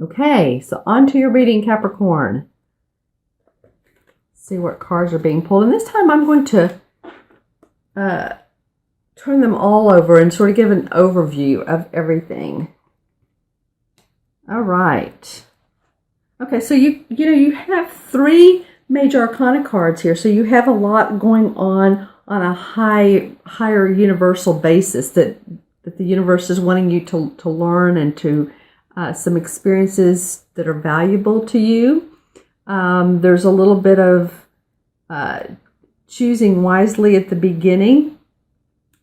Okay, so on to your reading, Capricorn. See what cards are being pulled. And this time I'm going to turn them all over and sort of give an overview of everything. All right. Okay, so you have 3 major arcana cards here. So you have a lot going on a higher universal basis that the universe is wanting you to learn and to some experiences that are valuable to you. There's a little bit of choosing wisely at the beginning.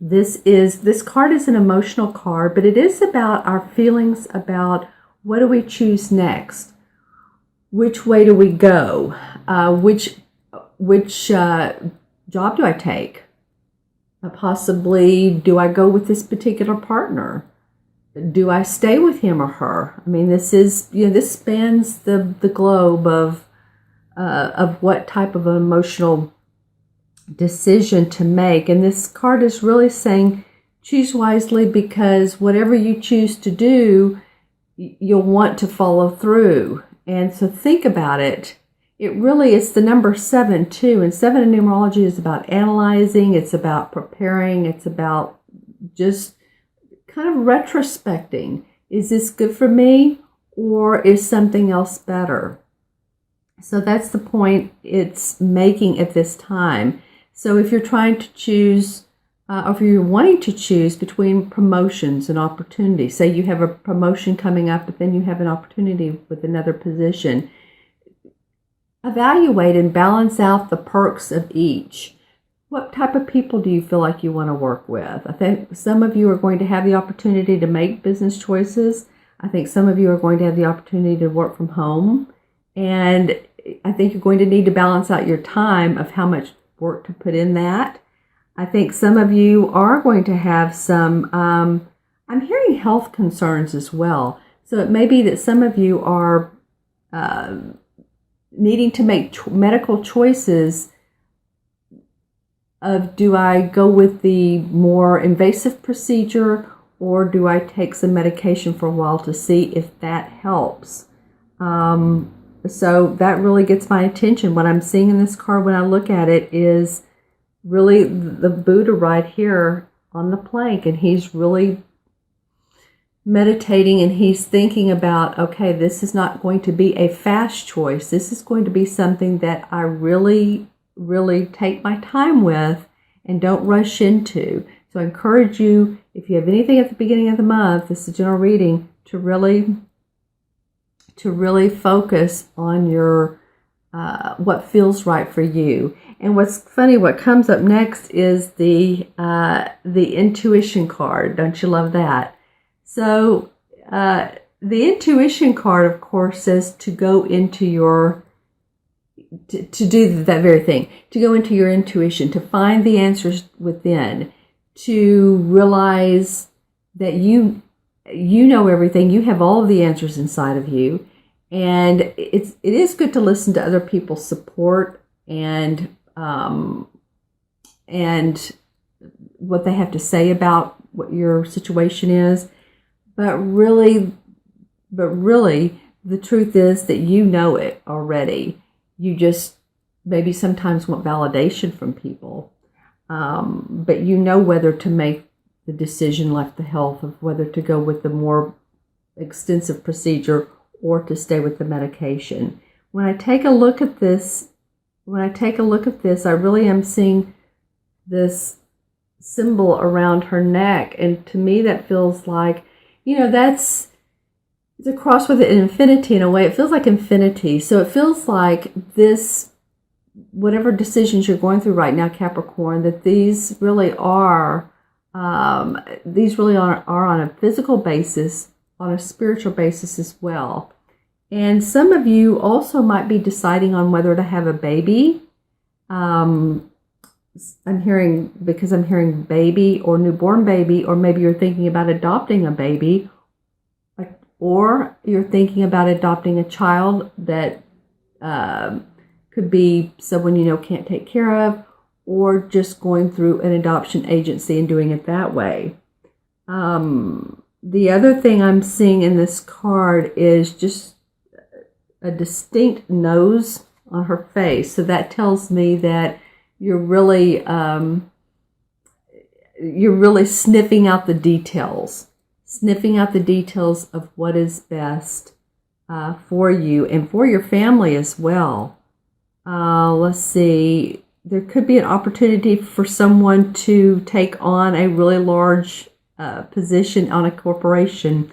This card is an emotional card, but it is about our feelings about what do we choose next? Which way do we go? Which job do I take? Possibly, do I go with this particular partner? Do I stay with him or her? I mean, this spans the globe of what type of emotional decision to make. And this card is really saying, choose wisely, because whatever you choose to do, you'll want to follow through. And so think about it. It really is the number 7 too. And 7 in numerology is about analyzing. It's about preparing. It's about just kind of retrospecting. Is this good for me, or is something else better? So that's the point it's making at this time. So if you're trying to choose, or if you're wanting to choose between promotions and opportunities, say you have a promotion coming up, but then you have an opportunity with another position, evaluate and balance out the perks of each. What type of people do you feel like you want to work with? I think some of you are going to have the opportunity to make business choices. I think some of you are going to have the opportunity to work from home. And I think you're going to need to balance out your time of how much work to put in that. I think some of you are going to have some, I'm hearing health concerns as well. So it may be that some of you are needing to make medical choices of, do I go with the more invasive procedure, or do I take some medication for a while to see if that helps? So that really gets my attention. What I'm seeing in this card when I look at it is really the Buddha right here on the plank, and he's really meditating, and he's thinking about, okay, this is not going to be a fast choice. This is going to be something that I really take my time with and don't rush into. So I encourage you, if you have anything at the beginning of the month, this is a general reading, to really focus on your what feels right for you. And what's funny, what comes up next is the intuition card. Don't you love that? So the intuition card, of course, says to go into your to do that very thing, to go into your intuition, to find the answers within, to realize that you know everything, you have all of the answers inside of you. And it is good to listen to other people's support and what they have to say about what your situation is. But really, the truth is that you know it already. You just maybe sometimes want validation from people. But you know whether to make the decision, like the health, of whether to go with the more extensive procedure or to stay with the medication. When I take a look at this, I really am seeing this symbol around her neck. And to me, that feels like, it's a cross with an infinity in a way. It feels like infinity. So it feels like this, whatever decisions you're going through right now, Capricorn, that these really are on a physical basis, on a spiritual basis as well. And some of you also might be deciding on whether to have a baby. I'm hearing baby or newborn baby, or maybe you're thinking about adopting a baby, or you're thinking about adopting a child that could be someone can't take care of, or just going through an adoption agency and doing it that way. the other thing I'm seeing in this card is just a distinct nose on her face. So that tells me that you're really sniffing out the details, of what is best for you and for your family as well. Let's see. There could be an opportunity for someone to take on a really large position on a corporation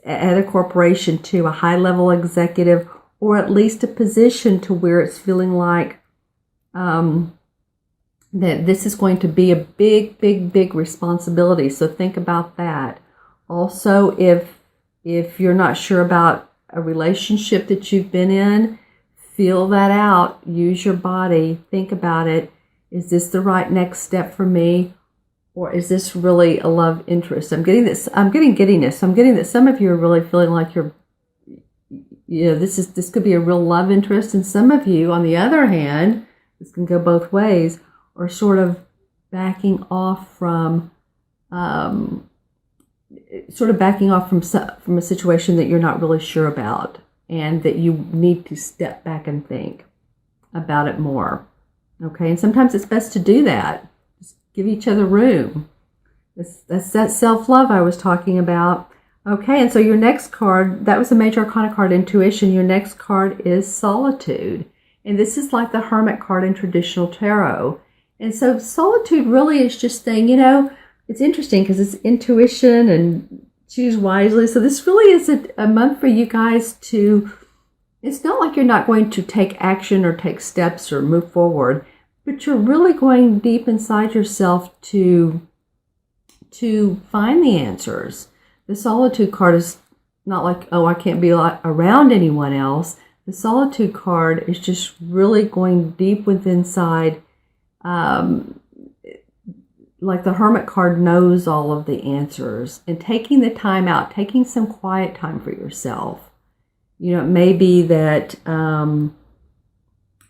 at a corporation to a high-level executive, or at least a position to where it's feeling like that this is going to be a big responsibility. So think about that. Also, if you're not sure about a relationship that you've been in, feel that out. Use your body. Think about it. Is this the right next step for me? Or is this really a love interest? I'm getting giddiness. I'm getting that some of you are really feeling like this could be a real love interest. And some of you, on the other hand, this can go both ways, are sort of backing off from from a situation that you're not really sure about, and that you need to step back and think about it more. Okay, and sometimes it's best to do that. Just give each other room. That's that self-love I was talking about. Okay, and so your next card, that was a major arcana card, intuition. Your next card is solitude. And this is like the hermit card in traditional tarot. And so solitude really is just saying, it's interesting because it's intuition and choose wisely. So this really is a month for you guys it's not like you're not going to take action or take steps or move forward, but you're really going deep inside yourself to find the answers. The solitude card is not like, oh, I can't be around anyone else. The solitude card is just really going deep within inside. Like the hermit card knows all of the answers, and taking the time out, taking some quiet time for yourself. It may be that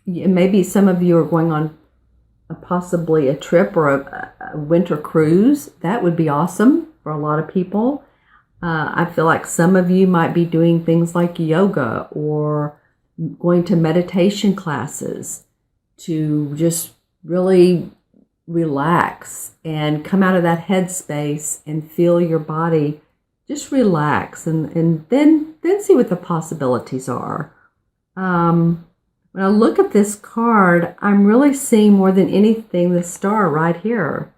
maybe some of you are going on possibly a trip or a winter cruise. That would be awesome for a lot of people. I feel like some of you might be doing things like yoga or going to meditation classes to just really relax and come out of that headspace and feel your body just relax, and then see what the possibilities are. When I look at this card, I'm really seeing more than anything the star right here.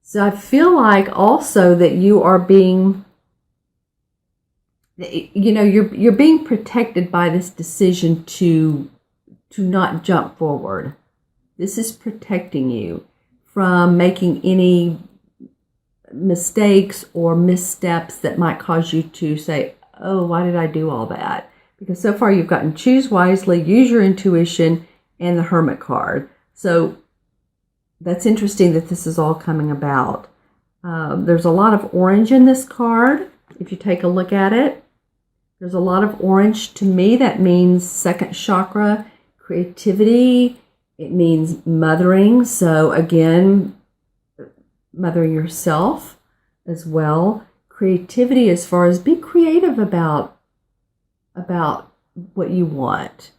So I feel like also that you are being, you're being protected by this decision to not jump forward. This is protecting you from making any mistakes or missteps that might cause you to say, oh, why did I do all that? Because so far you've gotten choose wisely, use your intuition, and the hermit card. So that's interesting that this is all coming about. There's a lot of orange in this card. If you take a look at it, there's a lot of orange. To me, that means second chakra, creativity. It means mothering. So again, mothering yourself as well. Creativity as far as be creative about what you want.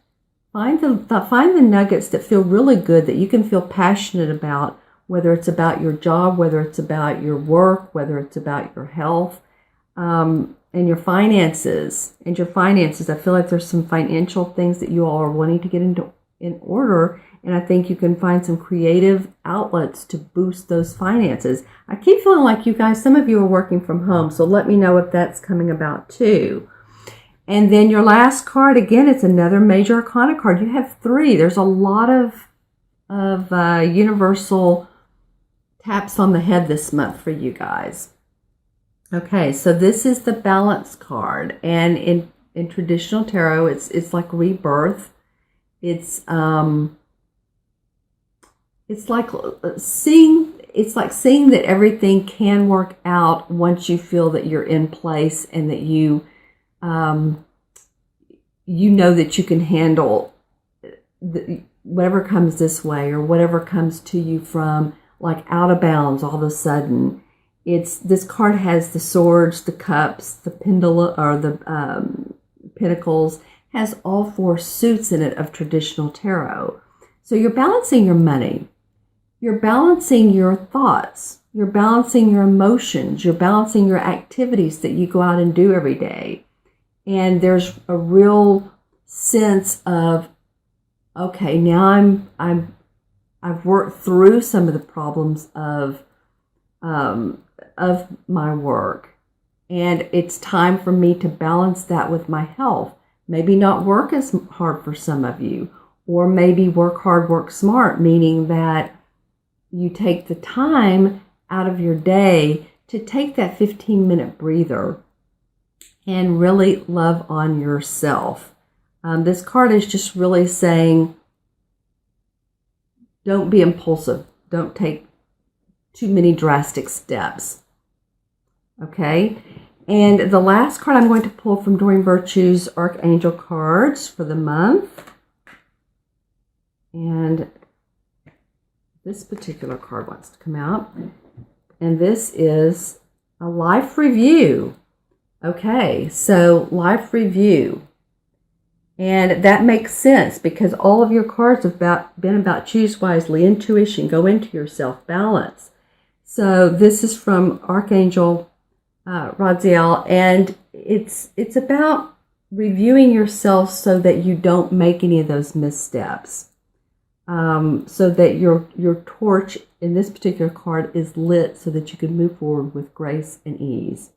Find the nuggets that feel really good, that you can feel passionate about, whether it's about your job, whether it's about your work, whether it's about your health, and your finances. I feel like there's some financial things that you all are wanting to get in order, and I think you can find some creative outlets to boost those finances. I keep feeling like you guys, some of you are working from home, so let me know if that's coming about too. And then your last card, again, it's another major arcana card. You have 3. There's a lot of universal taps on the head this month for you guys. Okay, so this is the balance card, and in traditional tarot, it's like rebirth. It's like seeing that everything can work out once you feel that you're in place and that you know that you can handle whatever comes this way or whatever comes to you from like out of bounds all of a sudden. This card has the swords, the cups, the pendulum, or the pentacles, has all 4 suits in it of traditional tarot. So you're balancing your money, you're balancing your thoughts, you're balancing your emotions, you're balancing your activities that you go out and do every day. And there's a real sense of, okay, now I've worked through some of the problems of my work, and it's time for me to balance that with my health. Maybe not work as hard for some of you, or maybe work hard, work smart, meaning that you take the time out of your day to take that 15-minute breather and really love on yourself. This card is just really saying, don't be impulsive. Don't take too many drastic steps. Okay? And the last card I'm going to pull from Doreen Virtue's Archangel cards for the month. And this particular card wants to come out. And this is a life review. Okay, so life review. And that makes sense because all of your cards have been about choose wisely, intuition, go into yourself, balance. So this is from Archangel Raziel, and it's about reviewing yourself so that you don't make any of those missteps. So that your torch in this particular card is lit so that you can move forward with grace and ease.